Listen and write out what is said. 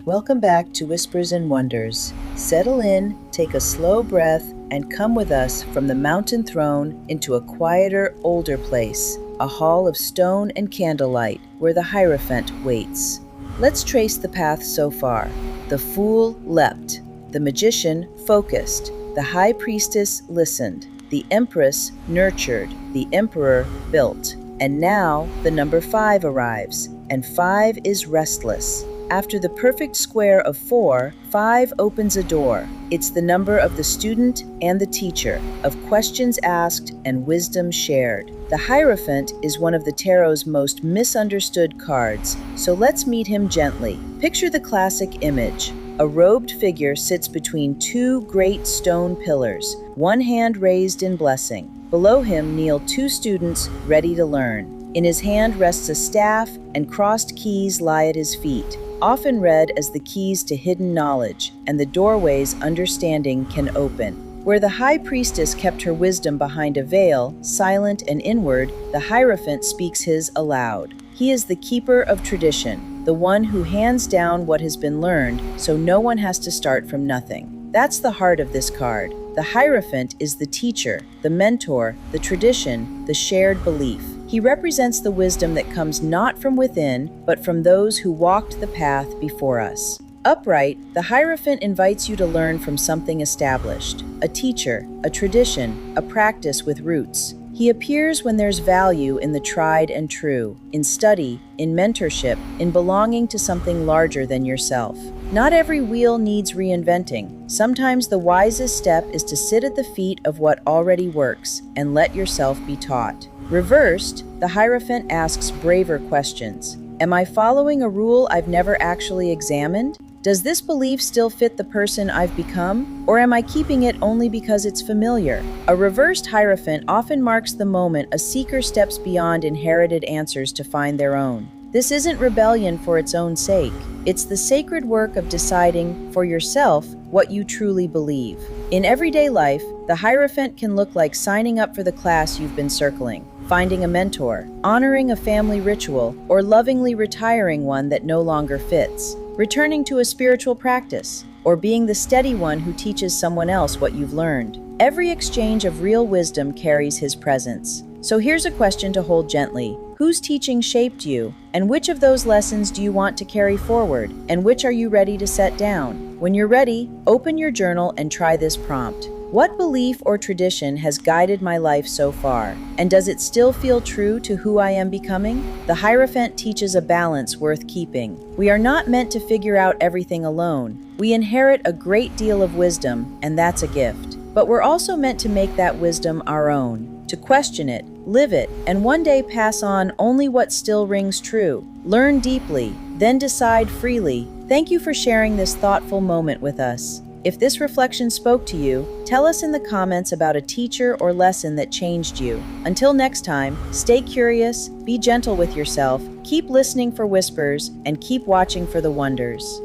Welcome back to Whispers and Wonders. Settle in, take a slow breath, and come with us from the mountain throne into a quieter, older place, a hall of stone and candlelight where the Hierophant waits. Let's trace the path so far. The fool leapt, the magician focused, the high priestess listened, the empress nurtured, the emperor built. And now the number 5 arrives, and 5 is restless. After the perfect square of 4, 5 opens a door. It's the number of the student and the teacher, of questions asked and wisdom shared. The Hierophant is one of the tarot's most misunderstood cards, so let's meet him gently. Picture the classic image. A robed figure sits between 2 great stone pillars, one hand raised in blessing. Below him kneel 2 students ready to learn. In his hand rests a staff, and crossed keys lie at his feet, often read as the keys to hidden knowledge and the doorways understanding can open. Where the high priestess kept her wisdom behind a veil, silent and inward, the Hierophant speaks his aloud. He is the keeper of tradition, the one who hands down what has been learned so no one has to start from nothing. That's the heart of this card. The Hierophant is the teacher, the mentor, the tradition, the shared belief. He represents the wisdom that comes not from within, but from those who walked the path before us. Upright, the Hierophant invites you to learn from something established, a teacher, a tradition, a practice with roots. He appears when there's value in the tried and true, in study, in mentorship, in belonging to something larger than yourself. Not every wheel needs reinventing. Sometimes the wisest step is to sit at the feet of what already works and let yourself be taught. Reversed, the Hierophant asks braver questions. Am I following a rule I've never actually examined? Does this belief still fit the person I've become? Or am I keeping it only because it's familiar? A reversed Hierophant often marks the moment a seeker steps beyond inherited answers to find their own. This isn't rebellion for its own sake. It's the sacred work of deciding for yourself what you truly believe. In everyday life, the Hierophant can look like signing up for the class you've been circling, finding a mentor, honoring a family ritual, or lovingly retiring one that no longer fits, returning to a spiritual practice, or being the steady one who teaches someone else what you've learned. Every exchange of real wisdom carries his presence. So here's a question to hold gently. Whose teaching shaped you? And which of those lessons do you want to carry forward? And which are you ready to set down? When you're ready, open your journal and try this prompt. What belief or tradition has guided my life so far? And does it still feel true to who I am becoming? The Hierophant teaches a balance worth keeping. We are not meant to figure out everything alone. We inherit a great deal of wisdom, and that's a gift. But we're also meant to make that wisdom our own, to question it, live it, and one day pass on only what still rings true. Learn deeply, then decide freely. Thank you for sharing this thoughtful moment with us. If this reflection spoke to you, tell us in the comments about a teacher or lesson that changed you. Until next time, stay curious, be gentle with yourself, keep listening for whispers, and keep watching for the wonders.